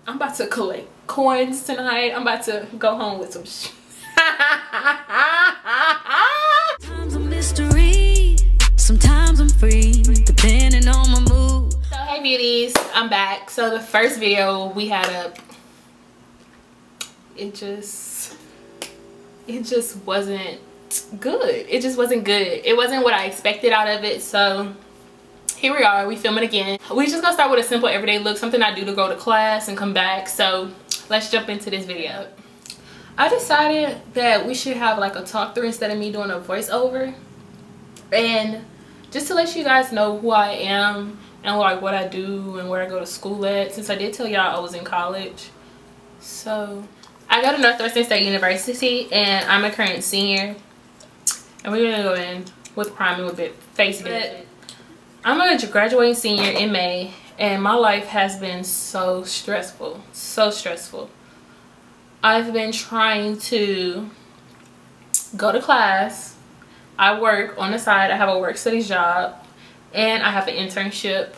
I'm about to collect coins tonight. I'm about to go home with some Sometimes I'm mystery, sometimes I'm free, depending on my mood. So hey beauties, I'm back. So the first video we had up, it just wasn't good. It just wasn't good. It wasn't what I expected out of it. So here we are, we filming again. We just gonna start with a simple everyday look, something I do to go to class and come back. So let's jump into this video. I decided that we should have like a talk through instead of me doing a voiceover, and just to let you guys know who I am and like what I do and where I go to school at, since I did tell y'all I was in college. So I go to Northwestern State University and I'm a current senior, and we're gonna go in with priming with it face bit. I'm a graduating senior in May, and my life has been so stressful, so stressful. I've been trying to go to class. I work on the side. I have a work studies job, and I have an internship.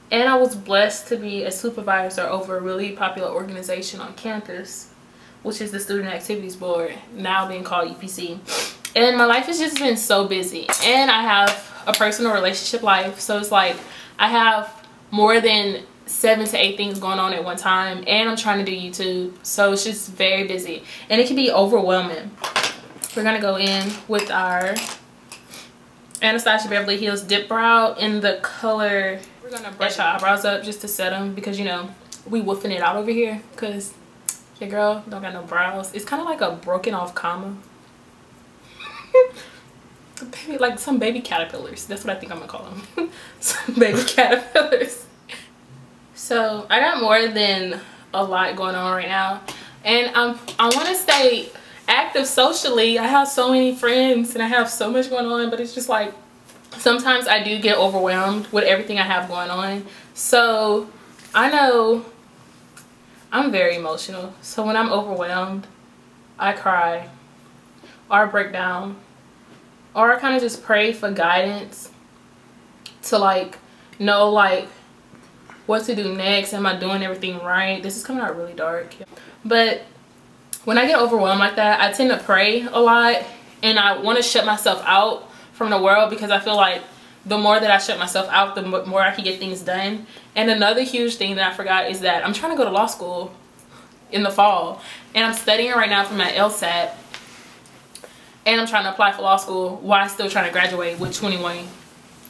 And I was blessed to be a supervisor over a really popular organization on campus, which is the Student Activities Board, now being called EPC. And my life has just been so busy, and I have a personal relationship life, so it's like I have more than 7 to 8 things going on at one time, and I'm trying to do YouTube, so it's just very busy and it can be overwhelming. We're gonna go in with our Anastasia Beverly Hills Dip-brow in the color. We're gonna brush our eyebrows up just to set them, because you know we woofing it out over here because your girl don't got no brows. It's kind of like a broken off comma. Baby, like some baby caterpillars. That's what I think I'm gonna call them. Some baby caterpillars. So I got more than a lot going on right now, and I want to stay active socially. I have so many friends and I have so much going on, but it's just like sometimes I do get overwhelmed with everything I have going on. So I know I'm very emotional, so when I'm overwhelmed I cry or break down, or I kind of just pray for guidance to like know like what to do next. Am I doing everything right? This is coming out really dark, but when I get overwhelmed like that, I tend to pray a lot, and I want to shut myself out from the world, because I feel like the more that I shut myself out, the more I can get things done. And another huge thing that I forgot is that I'm trying to go to law school in the fall, and I'm studying right now for my LSAT, and I'm trying to apply for law school while still trying to graduate with 21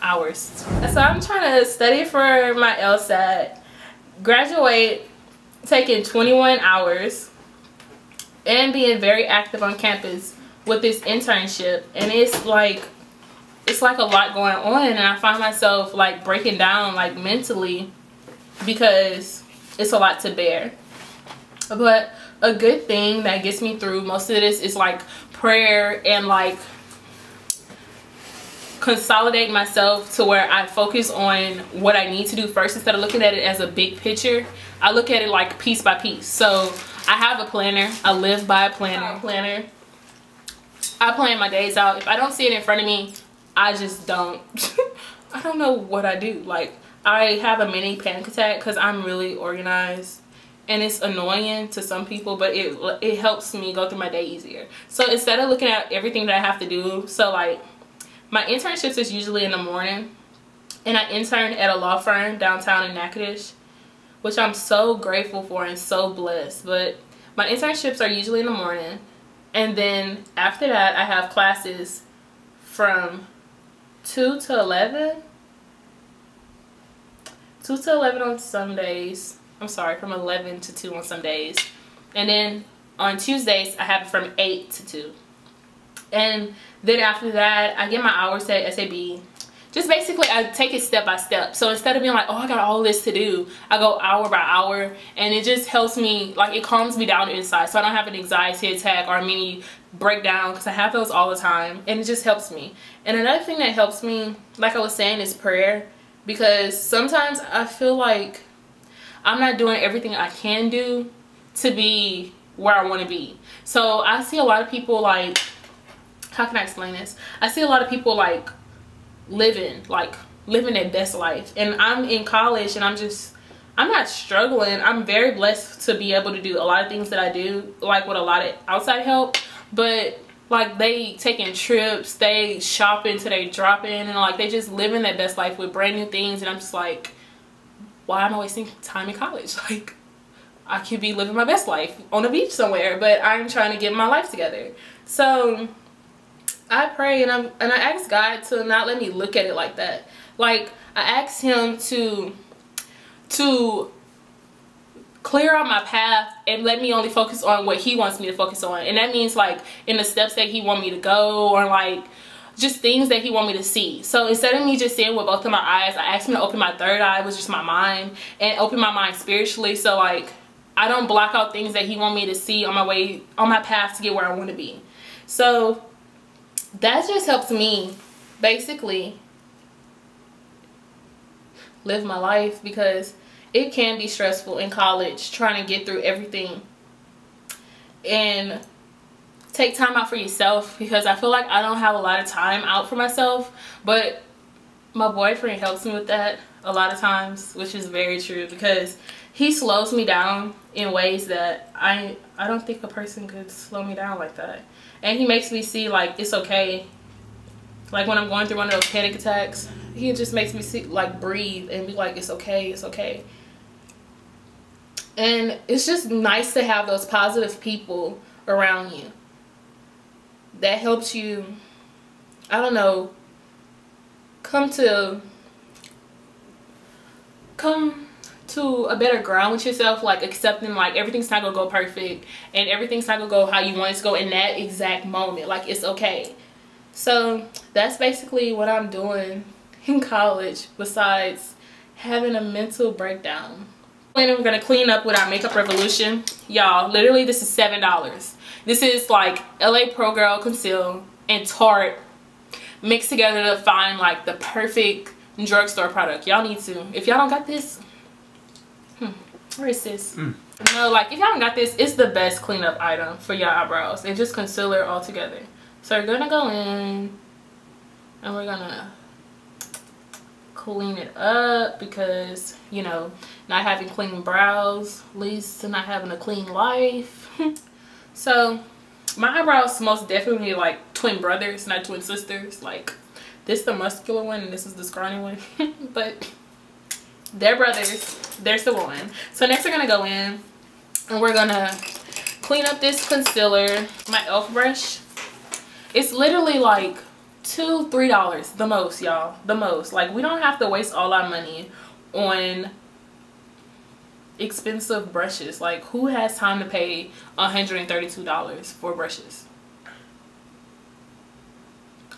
hours. So I'm trying to study for my LSAT, graduate taking 21 hours, and being very active on campus with this internship. And it's like a lot going on, and I find myself like breaking down like mentally because it's a lot to bear. But a good thing that gets me through most of this is like prayer, and like consolidate myself to where I focus on what I need to do first instead of looking at it as a big picture. I look at it like piece by piece. So I have a planner. I live by a planner. I plan my days out. If I don't see it in front of me, I just don't. I don't know what I do. Like, I have a mini panic attack because I'm really organized, and it's annoying to some people, but it helps me go through my day easier. So instead of looking at everything that I have to do, so like my internships is usually in the morning, and I intern at a law firm downtown in Natchitoches, which I'm so grateful for and so blessed. But my internships are usually in the morning, and then after that I have classes from 2 to 11. 2 to 11 on Sundays. I'm sorry, from 11 to 2 on some days. And then on Tuesdays I have it from 8 to 2. And then after that I get my hours at SAB. Just basically I take it step by step. So instead of being like, oh, I got all this to do, I go hour by hour, and it just helps me, like it calms me down inside, so I don't have an anxiety attack or a mini breakdown, because I have those all the time, and it just helps me. And another thing that helps me, like I was saying, is prayer, because sometimes I feel like I'm not doing everything I can do to be where I want to be. So I see a lot of people like, how can I explain this? I see a lot of people like living their best life, and I'm in college, and I'm I'm not struggling. I'm very blessed to be able to do a lot of things that I do, like with a lot of outside help. But like, they taking trips, they shopping till they drop in, and like, they just living their best life with brand new things. And I'm just like, why am I wasting time in college? Like, I could be living my best life on a beach somewhere, but I'm trying to get my life together. So I pray and I ask God to not let me look at it like that. Like, I asked him to clear out my path and let me only focus on what he wants me to focus on. And that means like in the steps that he want me to go, or like just things that he want me to see. So instead of me just seeing with both of my eyes, I asked him to open my third eye, which is my mind, and open my mind spiritually, so like I don't block out things that he want me to see on my path to get where I want to be. So that just helps me basically live my life, because it can be stressful in college trying to get through everything and take time out for yourself, because I feel like I don't have a lot of time out for myself, but my boyfriend helps me with that a lot of times, which is very true, because he slows me down in ways that I don't think a person could slow me down like that. And he makes me see like it's okay. Like when I'm going through one of those panic attacks, he just makes me see, like, breathe and be like, it's okay, it's okay. And it's just nice to have those positive people around you that helps you, I don't know, come to a better ground with yourself, like accepting like everything's not gonna go perfect and everything's not gonna go how you want it to go in that exact moment. Like, it's okay. So that's basically what I'm doing in college, besides having a mental breakdown. And we're gonna clean up with our Makeup Revolution. Y'all, literally this is $7. This is like LA Pro Girl Conceal and Tarte mixed together to find like the perfect drugstore product. Y'all need to, if y'all don't got this, where is this? No, like if y'all don't got this, it's the best cleanup item for your eyebrows and just concealer all together. So we're gonna go in and we're gonna clean it up, because, you know, not having clean brows leads to not having a clean life. So my eyebrows most definitely like twin brothers, not twin sisters. Like, this the muscular one and this is the scrawny one. But they're brothers, they're still one. So next we're gonna go in and we're gonna clean up this concealer. My e.l.f. brush, it's literally like $2–3 the most, y'all, the most. Like, we don't have to waste all our money on expensive brushes. Like, who has time to pay $132 for brushes?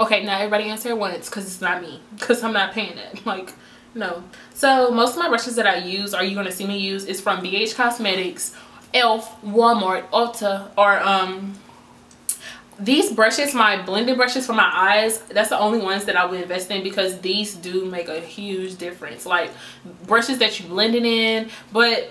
Okay, now everybody answer at once, because it's not me, because I'm not paying that. Like, no. So most of my brushes that I use, or you're gonna see me use, is from BH Cosmetics, e.l.f., Walmart, Ulta, or these brushes, my blended brushes for my eyes, that's the only ones that I would invest in, because these do make a huge difference. Like, brushes that you blend it in. But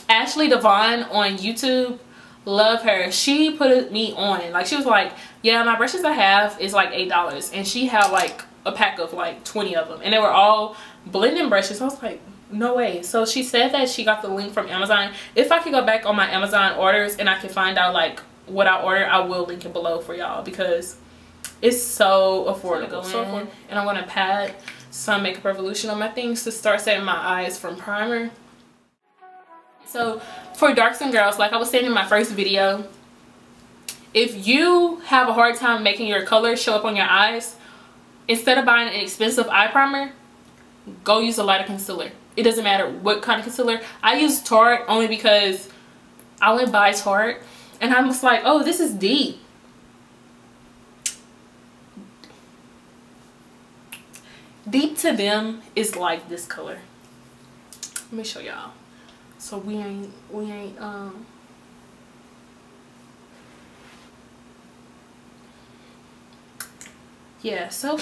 Ashley Devon on YouTube, love her, she put me on. Like, she was like, yeah, my brushes I have is like $8, and she had like a pack of like 20 of them, and they were all blending brushes. I was like, no way. So she said that she got the link from Amazon. If I could go back on my Amazon orders and I can find out like what I ordered, I will link it below for y'all, because it's so affordable. And I'm gonna pat some Makeup Revolution on my things to start setting my eyes from primer. So for dark skin girls, like I was saying in my first video, if you have a hard time making your color show up on your eyes, instead of buying an expensive eye primer, go use a lighter concealer. It doesn't matter what kind of concealer. I use Tarte only because I went by Tarte and I was like, oh, this is deep. Deep to them is like this color. Let me show y'all. So we ain't yeah, so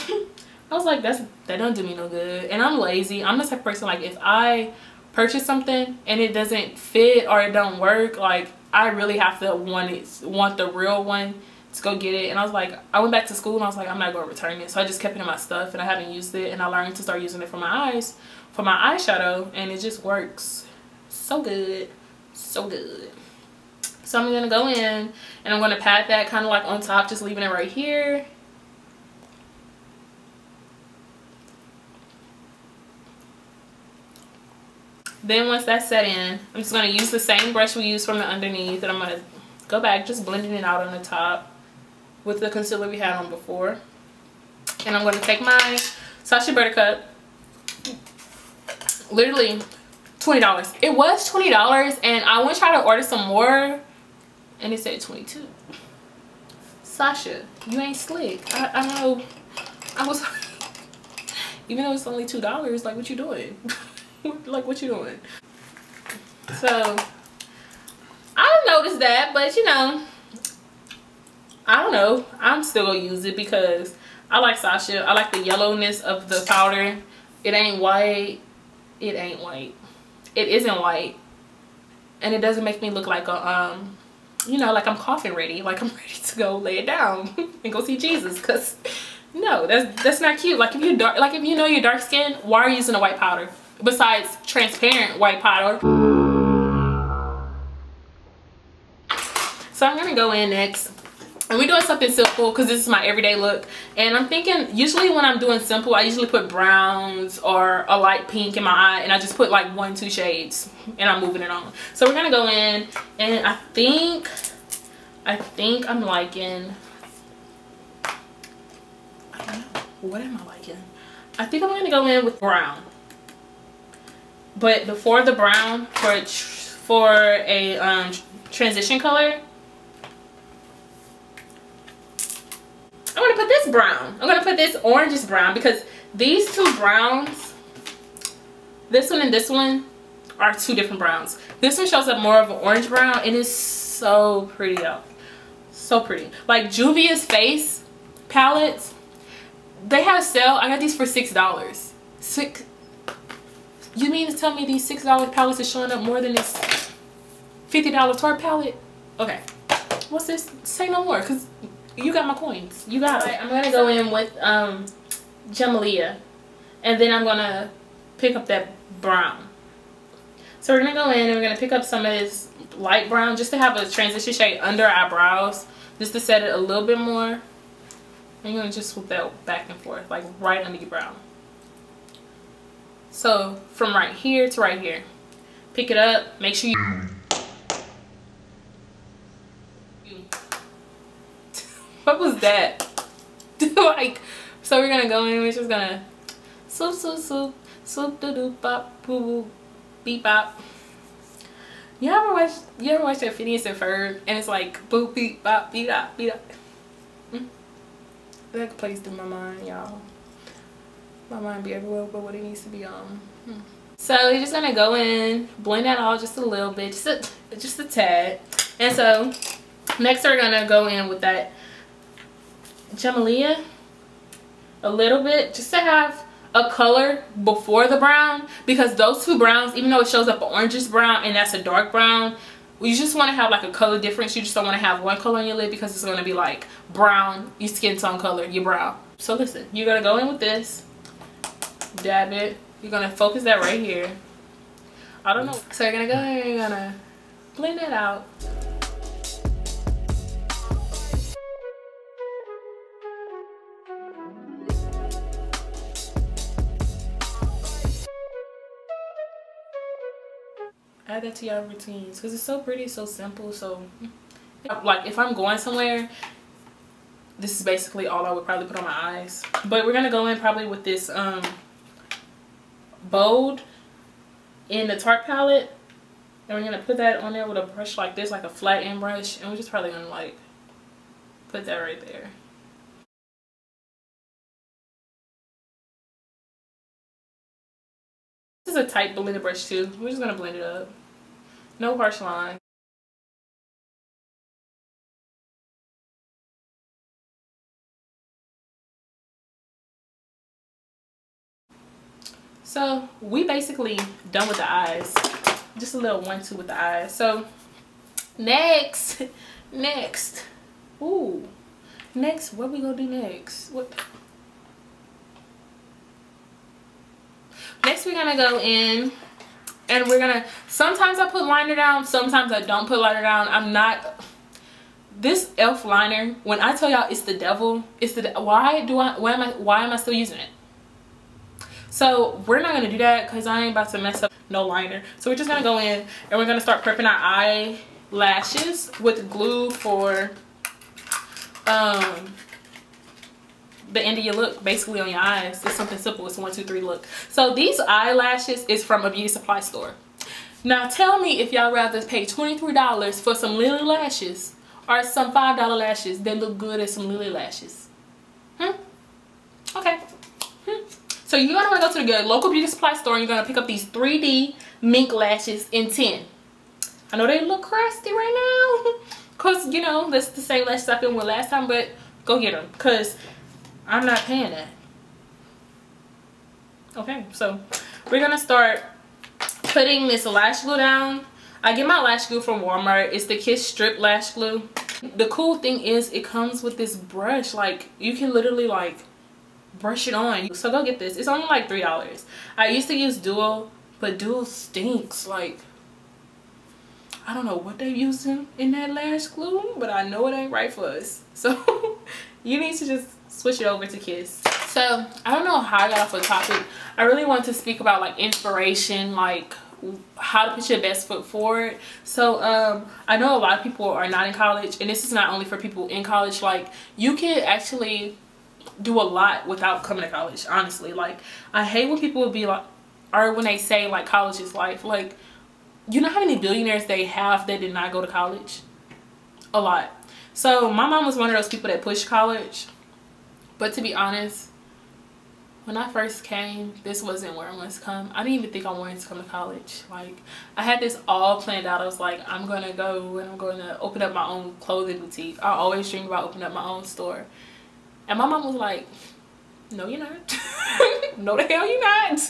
I was like, that don't do me no good. And I'm lazy. I'm the type of person, like, if I purchase something and it doesn't fit or it don't work, like, I really have to want the real one to go get it. And I was like, I went back to school and I was like, I'm not going to return it. So I just kept it in my stuff and I haven't used it, and I learned to start using it for my eyes, for my eyeshadow, and it just works so good, so good. So I'm gonna go in and I'm gonna pat that kind of like on top, just leaving it right here. Then once that's set in, I'm just gonna use the same brush we used from the underneath, and I'm gonna go back, just blending it out on the top with the concealer we had on before. And I'm gonna take my Sacha Buttercup, literally $20. It was $20, and I went to try to order some more, and it said 22. Sacha, you ain't slick. I know. I was, even though it's only $2, like, what you doing? Like, what you doing? So I noticed that, but you know, I don't know. I'm still gonna use it because I like Sacha. I like the yellowness of the powder. It ain't white. It ain't white. It isn't white, and it doesn't make me look like a you know, like I'm coffin ready, like I'm ready to go lay it down and go see Jesus. Cause no, that's not cute. Like if you dark, like if you know you're dark skinned, why are you using a white powder besides transparent white powder? So I'm gonna go in next, and we're doing something simple because this is my everyday look. And I'm thinking, usually when I'm doing simple, I usually put browns or a light pink in my eye, and I just put like 1-2 shades and I'm moving it on. So we're gonna go in, and I think I'm liking, I don't know, what am I liking? I think I'm gonna go in with brown. But before the brown, for a transition color, I'm gonna put this brown. I'm gonna put this orangish brown, because these two browns, this one and this one, are two different browns. This one shows up more of an orange brown, and it's so pretty out. So pretty. Like Juvia's face palettes, they had a sale. I got these for $6. You mean to tell me these $6 palettes is showing up more than this $50 Tarte palette? Okay. What's this? Say no more, because you got my coins. You got it. I'm going to go in with Juvia, and then I'm going to pick up that brown. So we're going to go in and we're going to pick up some of this light brown just to have a transition shade under our brows, just to set it a little bit more. And you're going to just swoop that back and forth, like right under your brow. So from right here to right here. Pick it up. Make sure you... What was that? Like, so we're going to go in, we're just going to swoop, swoop, swoop, swoop, da doop, bop, boo, boo, beep, bop. You ever watch that Phineas and Ferb, and it's like boop, beep, bop, beep, bop, beep, bop. That plays through my mind, y'all. My mind be everywhere but what it needs to be on. So you're just gonna go in, blend that all just a little bit, just a tad. And so next we're gonna go in with that Juvia a little bit, just to have a color before the brown, because those two browns, even though it shows up an orangish brown and that's a dark brown, you just want to have like a color difference. You just don't want to have one color on your lid, because it's going to be like brown, your skin tone color, your brow. So listen, you're going to go in with this, dab it, you're going to focus that right here. I don't know. So you're going to go in and you're going to blend it out. Add that to your routines, because it's so pretty, so simple. So like if I'm going somewhere, this is basically all I would probably put on my eyes. But we're gonna go in probably with this Bold in the Tarte palette, and we're gonna put that on there with a brush like this, like a flat end brush, and we're just probably gonna like put that right there. This is a tight blended brush too. We're just gonna blend it up. No harsh line. So we basically done with the eyes. Just a little 1-2 with the eyes. So next, ooh, next, what we gonna do next? What? Next we're gonna go in and we're gonna, sometimes I put liner down, sometimes I don't put liner down. I'm not, this e.l.f. liner, when I tell y'all it's the devil, it's the, why am I still using it? So we're not gonna do that because I ain't about to mess up no liner. So we're just gonna go in and we're gonna start prepping our eyelashes with glue for the end of your look, basically on your eyes. It's something simple. It's a 1, 2, 3 look. So these eyelashes is from a beauty supply store. Now tell me if y'all rather pay $23 for some lily lashes or some $5 lashes that look good as some lily lashes. Okay. So you're gonna wanna go to the local beauty supply store and you're gonna pick up these 3D mink lashes in 10. I know they look crusty right now because, you know, that's the same lashes I filmed with last time, but go get them because I'm not paying that. Okay, so we're gonna start putting this lash glue down. I get my lash glue from Walmart. It's the Kiss Strip Lash Glue. The cool thing is it comes with this brush. Like, you can literally like brush it on. So go get this. It's only like $3. I used to use Duo, but Duo stinks. Like, I don't know what they're using in that lash glue, but I know it ain't right for us. So you need to just switch it over to Kiss. So I don't know how I got off the topic. I really want to speak about like inspiration, like how to put your best foot forward. So I know a lot of people are not in college, and this is not only for people in college. Like, you can actually do a lot without coming to college, honestly. Like, I hate when people would be like, or when they say like college is life. Like, you know how many billionaires they have that did not go to college? A lot. So my mom was one of those people that pushed college, but to be honest, when I first came, this wasn't where I wanted to come. I didn't even think I wanted to come to college. Like, I had this all planned out. I was like, I'm gonna go and I'm gonna open up my own clothing boutique. I always dreamed about opening up my own store. And my mom was like, no, you're not. No, the hell you're not.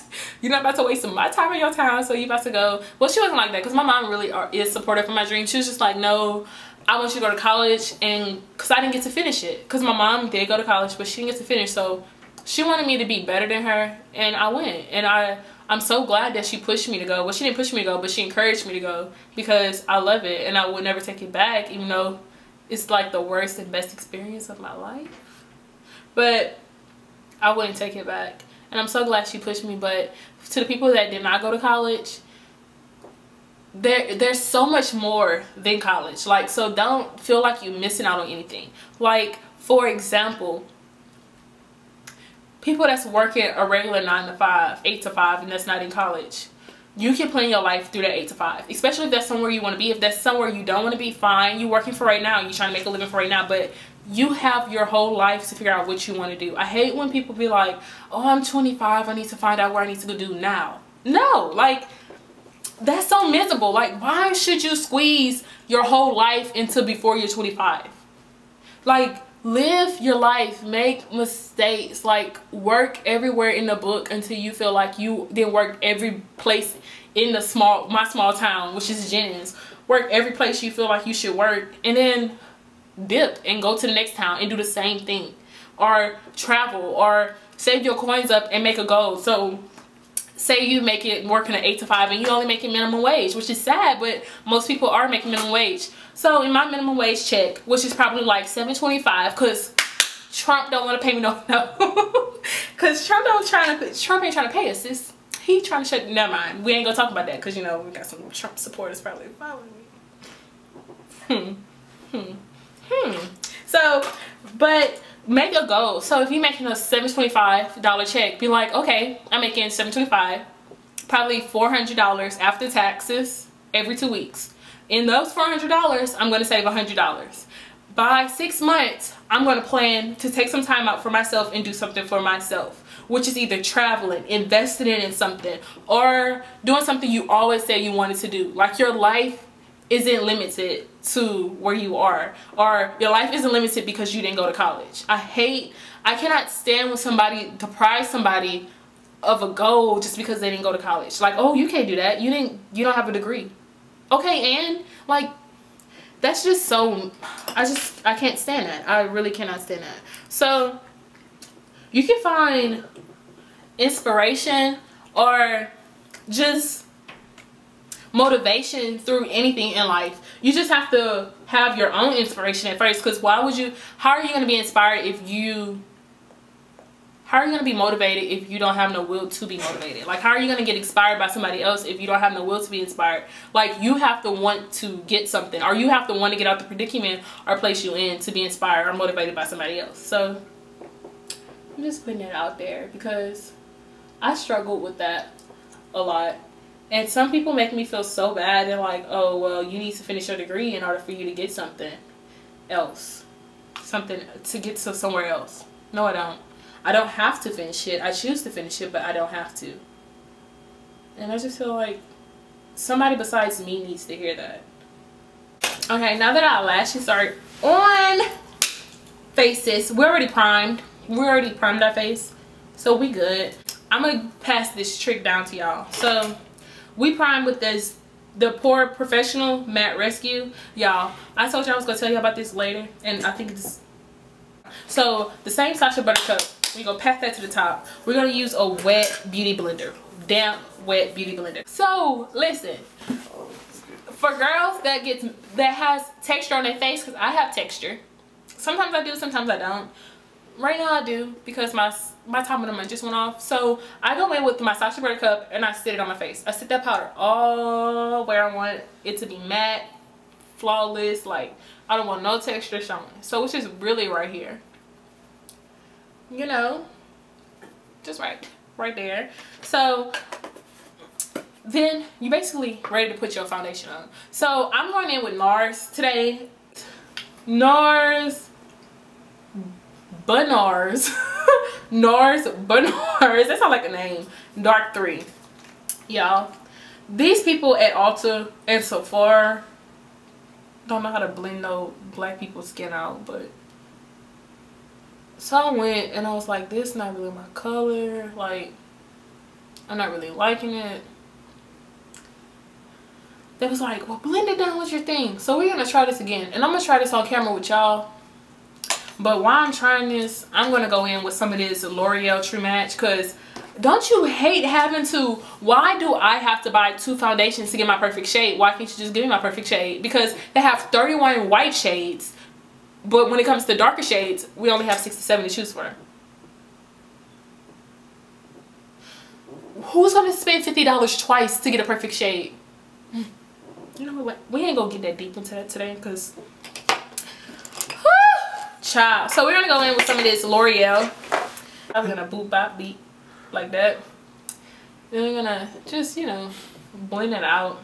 You're not about to waste my time and your time, so you about to go. Well, she wasn't like that because my mom really is supportive of my dream. She was just like, no, I want you to go to college, and because I didn't get to finish it. Because my mom did go to college, but she didn't get to finish, so she wanted me to be better than her, and I went. And I'm so glad that she pushed me to go. Well, she didn't push me to go, but she encouraged me to go because I love it, and I would never take it back, even though it's like the worst and best experience of my life. But I wouldn't take it back, and I'm so glad she pushed me. But to the people that did not go to college, there's so much more than college. Like, so don't feel like you're missing out on anything. Like, for example, people that's working a regular 9 to 5, 8 to 5, and that's not in college, you can plan your life through that 8 to 5, especially if that's somewhere you want to be. If that's somewhere you don't want to be, fine, you're working for right now, you're trying to make a living for right now, but you have your whole life to figure out what you want to do. I hate when people be like, oh, I'm 25, I need to find out what I need to go do now. No, like, that's so miserable. Like, why should you squeeze your whole life into before you're 25? Like, live your life, make mistakes, like, work everywhere in the book until you feel like you then work every place in the my small town, which is Jennings. Work every place you feel like you should work, and then dip and go to the next town and do the same thing, or travel, or save your coins up and make a goal. So say you make it working an 8 to 5 and you only making minimum wage, which is sad, but most people are making minimum wage. So in my minimum wage check, which is probably like $7.25, because Trump don't want to pay me no, because Trump ain't trying to pay us. He trying to shut. Never mind. We ain't gonna talk about that because, you know, we got some Trump supporters probably following me. So, but make a goal. So if you're making a $725 check, be like, okay, I'm making $725, probably $400 after taxes every 2 weeks. In those $400, I'm going to save $100. By 6 months, I'm going to plan to take some time out for myself and do something for myself, which is either traveling, investing in something, or doing something you always say you wanted to do. Like, your life isn't limited to where you are, or your life isn't limited because you didn't go to college. I cannot stand when somebody deprives somebody of a goal just because they didn't go to college. Like, oh, you can't do that, you don't have a degree. Okay, and like, that's just so, I can't stand that. I really cannot stand that. So you can find inspiration or just motivation through anything in life. You just have to have your own inspiration at first, because how are you going to be inspired if you, how are you going to be motivated if you don't have no will to be motivated? Like, how are you going to get inspired by somebody else if you don't have no will to be inspired? Like, you have to want to get something, or you have to want to get out the predicament or place you in to be inspired or motivated by somebody else. So I'm just putting it out there because I struggled with that a lot. And some people make me feel so bad. They're like, oh, well, you need to finish your degree in order for you to get something else. Something to get to somewhere else. No, I don't. I don't have to finish it. I choose to finish it, but I don't have to. And I just feel like somebody besides me needs to hear that. Okay, now that our lashes are on faces, we're already primed. We already primed our face, so we good. I'm gonna pass this trick down to y'all. So we prime with the Porefessional Matte Rescue. Y'all, I told you I was gonna tell you about this later, and I think it's so the same Sacha Buttercup. We're gonna pass that to the top. We're gonna use a wet beauty blender, damp wet beauty blender. So listen, for girls that has texture on their face, because I have texture. Sometimes I do, sometimes I don't. Right now I do, because my time of the month just went off. So I go in with my Sacha Buttercup and I sit it on my face. I sit that powder all where I want it to be matte, flawless. Like, I don't want no texture showing. So it's just really right here. You know, just right there. So then you basically ready to put your foundation on. So I'm going in with Nars today. Nars Benares. Nars Benares. That sounds like a name. Dark 3. Y'all, these people at Ulta and Sephora don't know how to blend no black people's skin out, but so I went and I was like, this is not really my color. Like, I'm not really liking it. They was like, well, blend it down with your thing. So we're gonna try this again, and I'm gonna try this on camera with y'all. But while I'm trying this, I'm gonna go in with some of this L'Oreal True Match, because don't you hate having to, why do I have to buy 2 foundations to get my perfect shade? Why can't you just give me my perfect shade? Because they have 31 white shades, but when it comes to darker shades, we only have 67 to choose from. Who's gonna spend $50 twice to get a perfect shade? You know what? We ain't gonna get that deep into that today, because child. So we're gonna go in with some of this L'Oreal. I'm gonna boop bop beat like that. Then we're gonna just, you know, blend it out.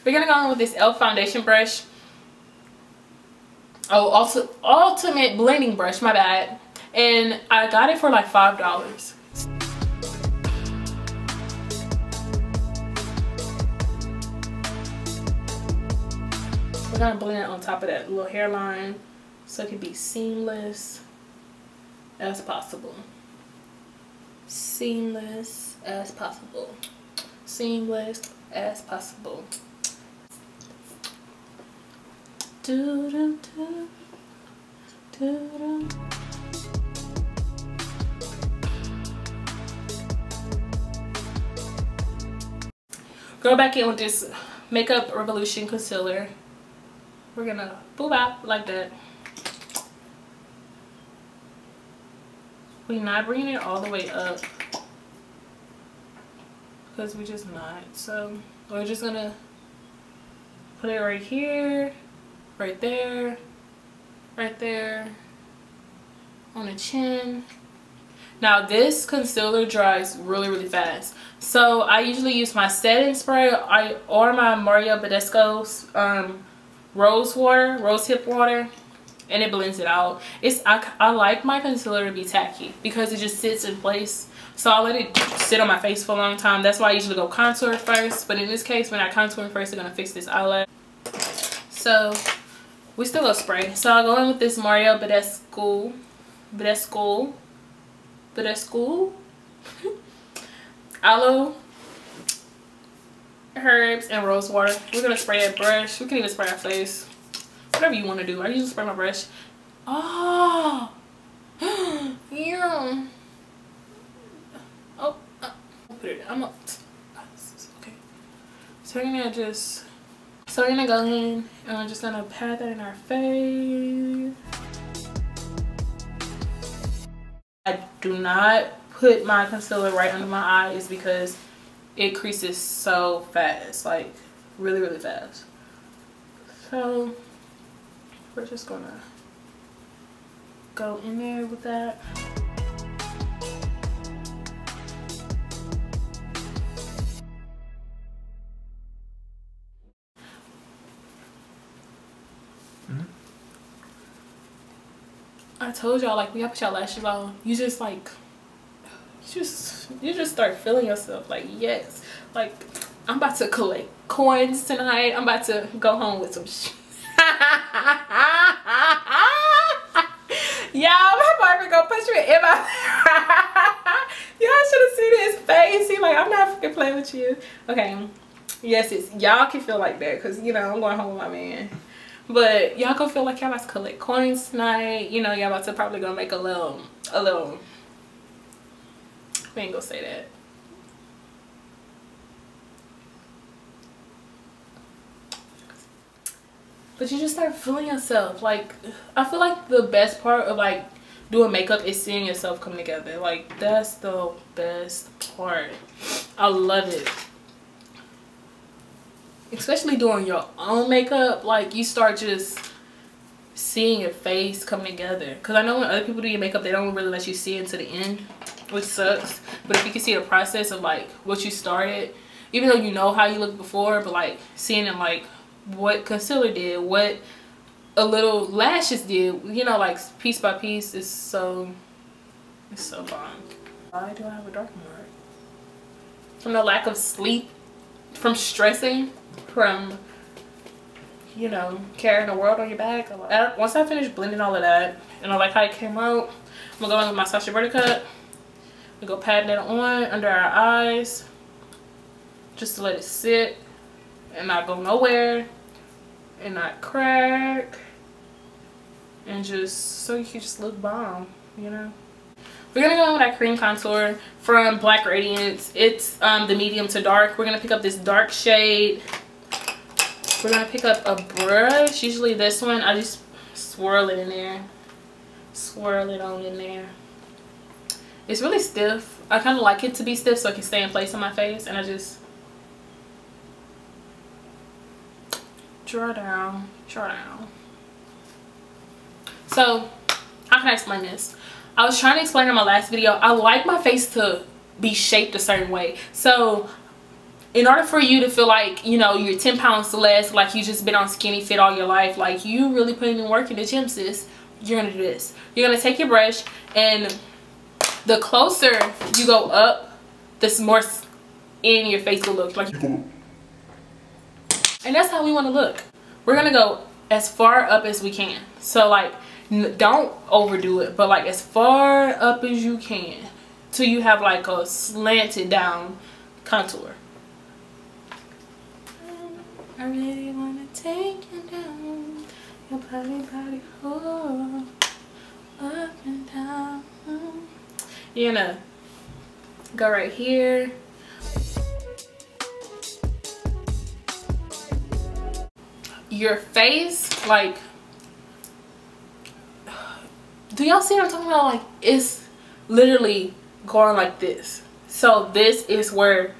We're gonna go in with this e.l.f. foundation brush. Oh, also ultimate blending brush, my bad. And I got it for like $5. We're gonna blend it on top of that little hairline so it can be seamless as possible. Seamless as possible. Seamless as possible. Do, do, do, do, do. Go back in with this Makeup Revolution concealer. We're gonna boop out like that. We're not bringing it all the way up because we're just not. So we're just gonna put it right here. Right there, on the chin. Now this concealer dries really fast, so I usually use my setting spray or my Mario Badescu's rose hip water, and it blends it out. I like my concealer to be tacky because it just sits in place, so I let it sit on my face for a long time. That's why I usually go contour first, but in this case, when I contour first, I'm gonna fix this eyelash. So we still go spray. So I'll go in with this Mario Badescu aloe herbs and rose water. We're gonna spray a brush. We can even spray our face. Whatever you want to do. I usually spray my brush. Oh, yeah. Oh, put it. I'm up. Okay. So we're gonna just. So we're gonna go in and I'm just gonna pat that in our face. I do not put my concealer right under my eyes because it creases so fast, like really, really fast. So we're just gonna go in there with that. I told y'all, like, when y'all put your lashes on, you just like, you just start feeling yourself. Like, yes, like I'm about to collect coins tonight. I'm about to go home with some y'all, my boyfriend gonna punch me in my y'all should have seen his face. He like, I'm not fucking playing with you. Okay, yes, it's y'all can feel like that because, you know, I'm going home with my man. But y'all gonna feel like y'all about to collect coins tonight. You know, y'all about to probably gonna make a little, we ain't gonna say that. But you just start feeling yourself. Like, I feel like the best part of like doing makeup is seeing yourself come together. Like, that's the best part. I love it. Especially doing your own makeup, like you start just seeing your face come together. Because I know when other people do your makeup, they don't really let you see it to the end, which sucks. But if you can see the process of like what you started, even though you know how you looked before, but like seeing it, like what concealer did, what a little lashes did, you know, like piece by piece, is so, it's so fun. Why do I have a dark mark? From the lack of sleep, from stressing, from, you know, carrying the world on your back. Once I finish blending all of that and I like how it came out, I'm gonna go in with my Sacha Buttercup and go patting it on under our eyes just to let it sit and not go nowhere and not crack, and just so you can just look bomb, you know. We're gonna go in with that cream contour from Black Radiance. It's the medium to dark. We're gonna pick up this dark shade. We're gonna pick up a brush, usually this one. I just swirl it in there, swirl it on in there. It's really stiff. I kind of like it to be stiff so it can stay in place on my face, and I just draw down, draw down. So how can I explain this? I was trying to explain in my last video, I like my face to be shaped a certain way. So in order for you to feel like, you know, you're 10 pounds less, like you just been on skinny fit all your life, like you really putting in work in the gym, sis, you're gonna do this. You're gonna take your brush, and the closer you go up, the more in your face will look like. And that's how we want to look. We're gonna go as far up as we can. So like, don't overdo it, but like as far up as you can till you have like a slanted down contour. I really wanna take you down your body, oh, up and down. You're gonna go right here. Your face, like, do y'all see what I'm talking about? Like, it's literally going like this. So this is where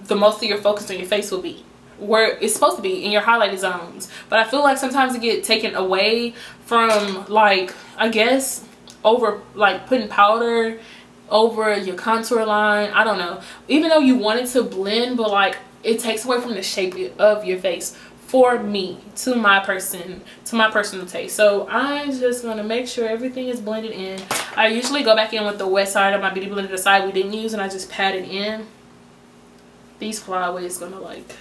the most of your focus on your face will be, where it's supposed to be, in your highlighted zones. But I feel like sometimes it get taken away from, like, I guess over like putting powder over your contour line. I don't know, even though you want it to blend, but like it takes away from the shape of your face. For me, to my personal taste. So I'm just gonna make sure everything is blended in. I usually go back in with the wet side of my beauty blender, the side we didn't use, and I just pat it in. These flyaways gonna like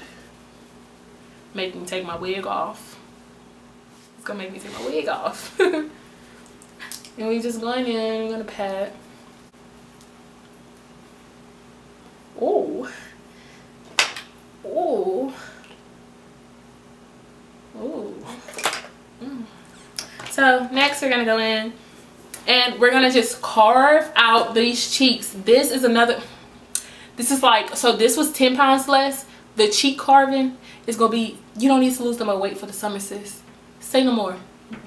make me take my wig off. It's gonna make me take my wig off. And we just going in, we're gonna pat. Oh, oh. So next we're gonna go in and we're gonna just carve out these cheeks. This is like, so this was 10 pounds less. The cheek carving is gonna be, you don't need to lose no more weight for the summer, sis. Say no more.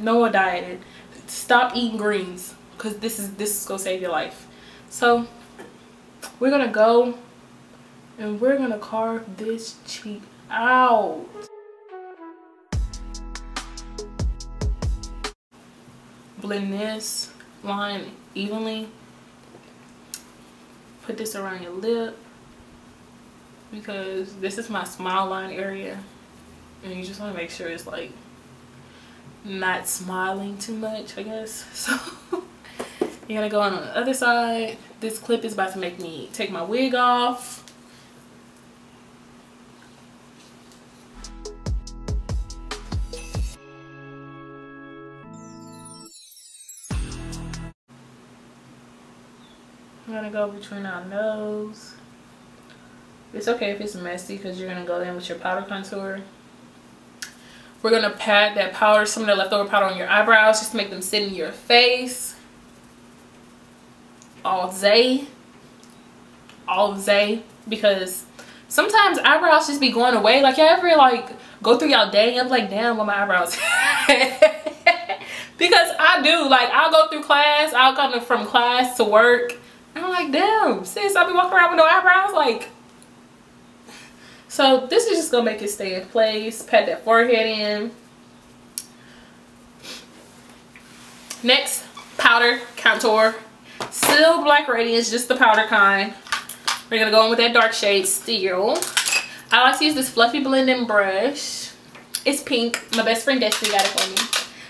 No more dieting. Stop eating greens, because this is gonna save your life. So we're gonna go and we're gonna carve this cheek out. Blend this line evenly. Put this around your lip, because this is my smile line area, and you just want to make sure it's like not smiling too much, I guess. So you're gonna go on the other side. This clip is about to make me take my wig off. I'm gonna go between our nose. It's okay if it's messy, because you're gonna go in with your powder contour. We're gonna pat that powder, some of the leftover powder on your eyebrows, just to make them sit in your face. All day, because sometimes eyebrows just be going away. Like, y'all ever like go through y'all day and I'm like, damn, what my eyebrows? Because I do. Like, I'll go through class, I'll come from class to work, and I'm like, damn, sis, I'll be walking around with no eyebrows. Like, so this is just gonna make it stay in place. Pat that forehead in. Next, powder contour. Still black Radiance, just the powder kind. We're gonna go in with that dark shade Steel. I like to use this fluffy blending brush. It's pink. My best friend Destiny got it for me.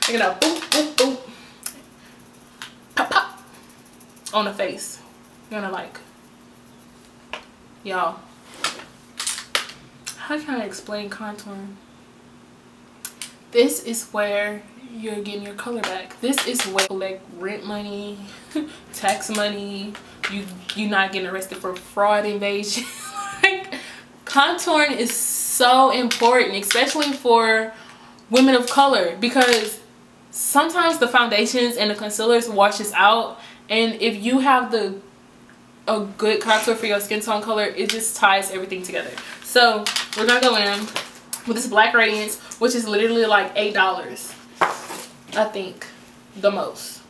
We're gonna boop, boop, boop. Pop, pop. On the face. You're gonna like, y'all, how can I explain contouring? This is where you're getting your color back. This is where you collect rent money, tax money. You're not getting arrested for fraud invasion. Like, contouring is so important, especially for women of color, because sometimes the foundations and the concealers washes out, and if you have a good contour for your skin tone color, it just ties everything together. So we're gonna go in with this black Radiance, which is literally like $8, I think, the most.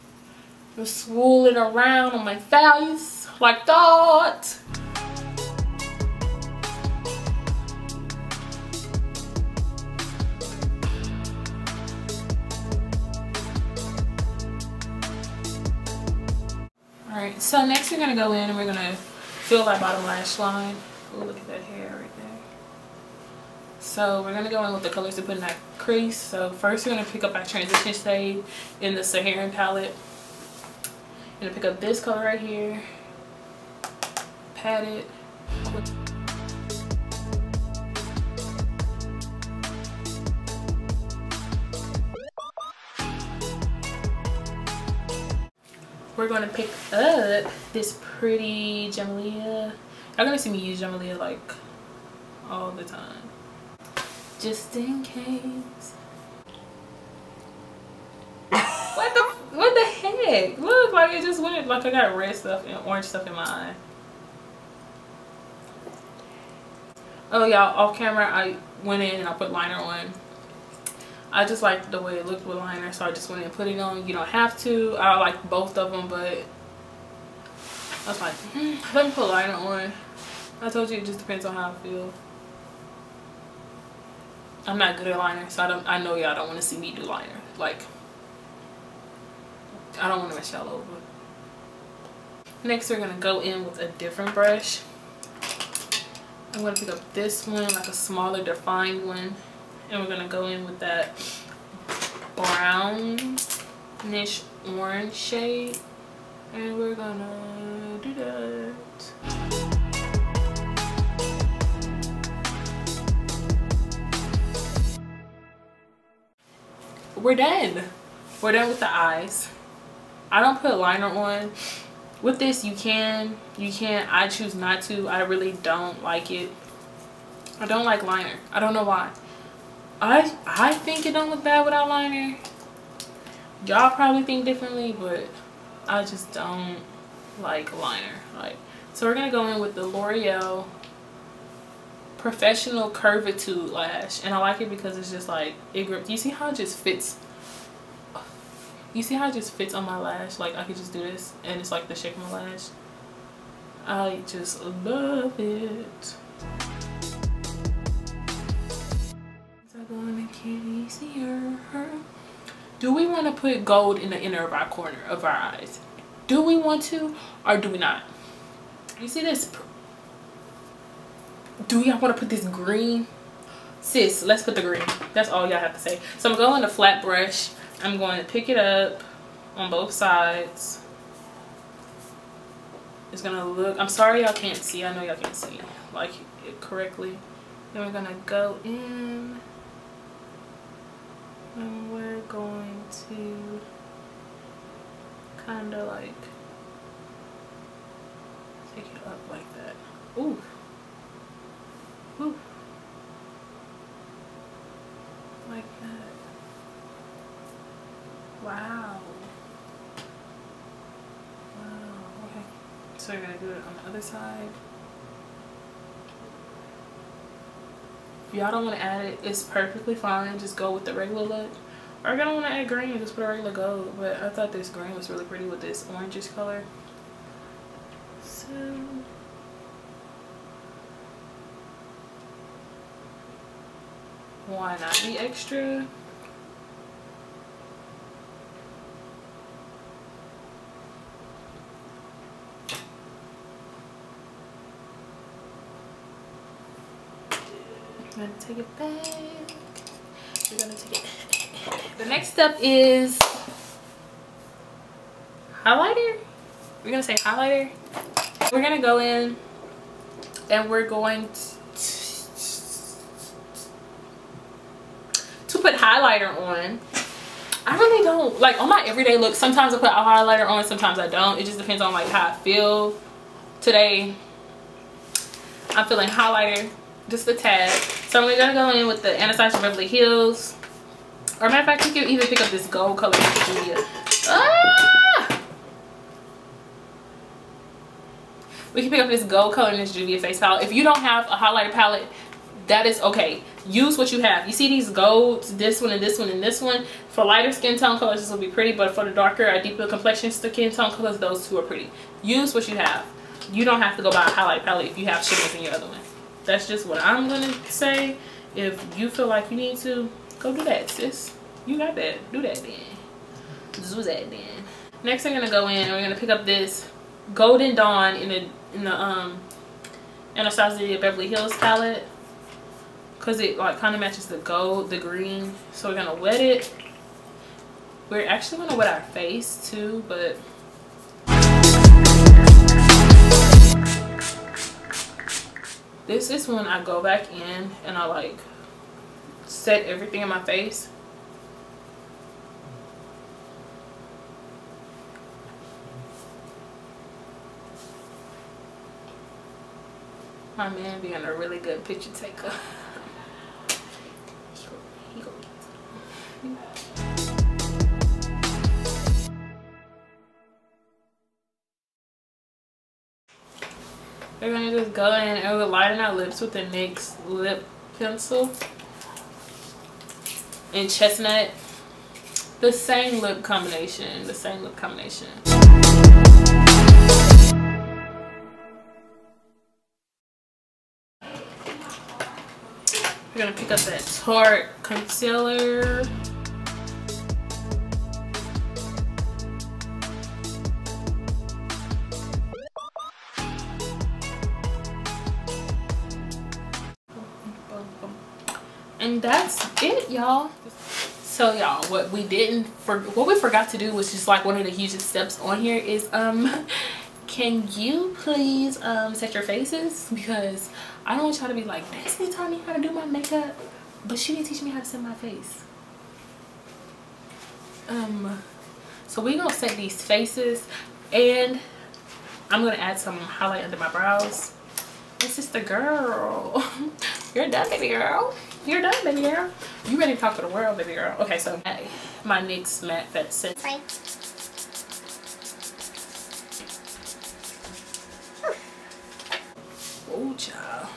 Just swirl it around on my face like that. Alright, so next we're gonna go in and we're gonna fill our bottom lash line. Oh, look at that hair right there. So we're gonna go in with the colors to put in that crease. So first we're gonna pick up our transition shade in the Saharan palette. I'm gonna pick up this color right here, pat it. We're gonna pick up this pretty Juvia. Y'all gonna see me use Juvia like all the time, just in case. What the heck? Look, like it just went, like I got red stuff and orange stuff in my eye. Oh y'all, off camera I went in and I put liner on. I just liked the way it looked with liner, so I just went in and put it on. You don't have to. I like both of them, but I was like, let me put liner on. I told you it just depends on how I feel. I'm not good at liner, so I know y'all don't want to see me do liner. Like, I don't want to mess y'all over. Next we're gonna go in with a different brush. I'm gonna pick up this one, like a smaller defined one, and we're gonna go in with that brownish orange shade, and we're gonna do that. We're done. We're done with the eyes. I don't put liner on. With this you can. I choose not to. I really don't like it. I don't like liner. I don't know why. I think it don't look bad without liner, Y'all probably think differently, but I just don't like liner. Like, so we're gonna go in with the L'Oreal Professional Curvitude lash, and I like it because it's just like it grips. You see how it just fits? You see how it just fits on my lash? Like I could just do this, and it's like the shape of my lash. I just love it. So going to get easier. Do we want to put gold in the inner of our corner of our eyes? Do we want to, or do we not? You see this? Do y'all want to put this green? Sis, let's put the green. That's all y'all have to say. So I'm going to flat brush. I'm going to pick it up on both sides. It's gonna look, I'm sorry y'all can't see. I know y'all can't see like it correctly. Then we're gonna go in and we're going to kind of like take it up like that. Ooh. Ooh. Like that. Wow. So we're gonna do it on the other side. If y'all don't want to add it, it's perfectly fine. Just go with the regular look. Or if y'all don't want to add green, just put a regular gold. But I thought this green was really pretty with this orangish color. So why not be extra? We're gonna take it back. We're gonna take it. The next step is highlighter. We're gonna say highlighter. We're gonna go in and we're going to put highlighter on. I really don't like on my everyday look. Sometimes I put a highlighter on, sometimes I don't. It just depends on like how I feel. Today I'm feeling highlighter, just a tad. So we're gonna go in with the Anastasia Beverly Hills. Or matter of fact, you can even pick up this gold color Juvia. Ah! We can pick up this gold color in this Juvia face palette. If you don't have a highlighter palette, that is okay. Use what you have. You see these golds, this one and this one and this one. For lighter skin tone colors, this will be pretty, but for the darker or deeper complexion skin tone colors, those two are pretty. Use what you have. You don't have to go buy a highlight palette if you have shimmers in your other one. That's just what I'm gonna say. If you feel like you need to, go do that, sis. You got that. Do that then. Do that then. Next, I'm gonna go in and we're gonna pick up this Golden Dawn in the Anastasia Beverly Hills palette, because it like kind of matches the gold, the green. So we're gonna wet it. We're actually gonna wet our face too, but this is when I go back in and I like set everything in my face. My man being a really good picture taker. We're gonna just go in and we'll lighten our lips with the NYX lip pencil in Chestnut. The same lip combination. The same lip combination. We're gonna pick up that Tarte concealer. And that's it, y'all. So y'all, what we forgot to do was just like one of the hugest steps on here is can you please set your faces, because I don't want y'all to be like, Destiny taught me how to do my makeup but she didn't teach me how to set my face. So we gonna set these faces and I'm gonna add some highlight under my brows. It's just the girl. You're done, baby girl. You're done, baby girl. You ready to talk to the world, baby girl. Okay, so my NYX matte fat set. Sorry. Oh, child.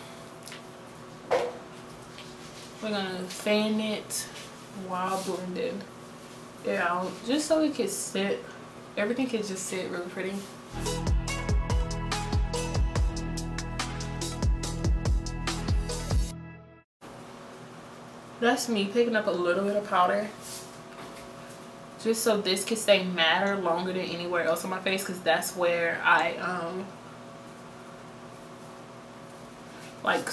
We're gonna fan it while blending it out, just so it can sit. Everything can just sit really pretty. That's me picking up a little bit of powder, just so this can stay matter longer than anywhere else on my face, because that's where I like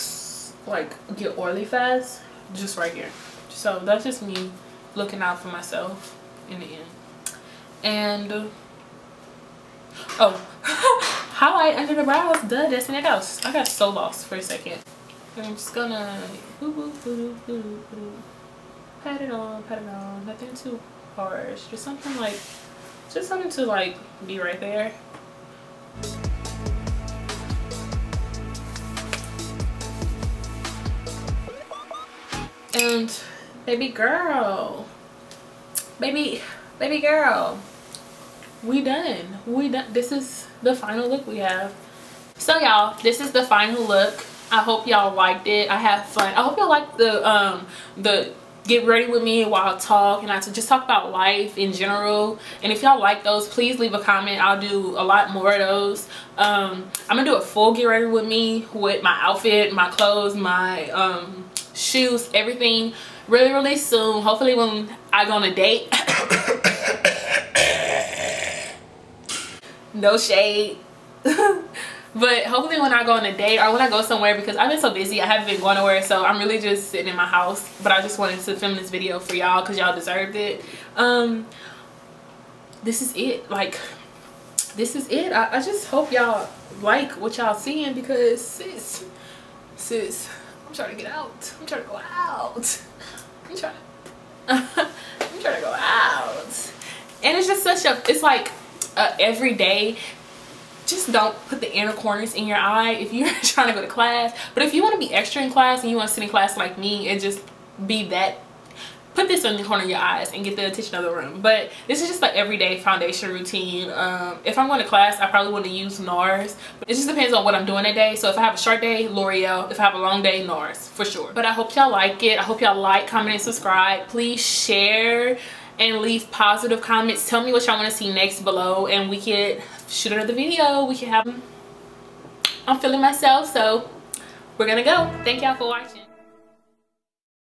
get oily fast, just right here. So that's just me looking out for myself in the end. And oh, highlight under the brows, duh, that's in the house. I got so lost for a second. I'm just gonna pat it on, nothing too harsh, just something to like be right there. And baby girl, we done. This is the final look we have. So y'all, this is the final look. I hope y'all liked it. I had fun. I hope y'all liked the get ready with me while I talk, and I just talk about life in general. And if y'all like those, please leave a comment. I'll do a lot more of those. I'm gonna do a full get ready with me with my outfit, my clothes, my shoes, everything really soon. Hopefully when I go on a date. No shade. But hopefully when I go on a date or when I go somewhere, because I've been so busy, I haven't been going nowhere, so I'm really just sitting in my house. But I just wanted to film this video for y'all because y'all deserved it. This is it. Like, this is it. I just hope y'all like what y'all seeing, because sis, I'm trying to get out. I'm trying to go out. I'm trying to go out. And it's just such a, it's like everyday. Just don't put the inner corners in your eye if you're trying to go to class. But if you want to be extra in class and you want to sit in class like me and just be that, put this in the corner of your eyes and get the attention of the room. But this is just like everyday foundation routine. If I'm going to class, I probably want to use Nars. But it just depends on what I'm doing that day. So if I have a short day, L'Oreal. If I have a long day, Nars for sure. But I hope y'all like it. I hope y'all like, comment, and subscribe. Please share and leave positive comments. Tell me what y'all want to see next below, and we can shoot another video. We can have, I'm feeling myself, so we're gonna go. Thank y'all for watching.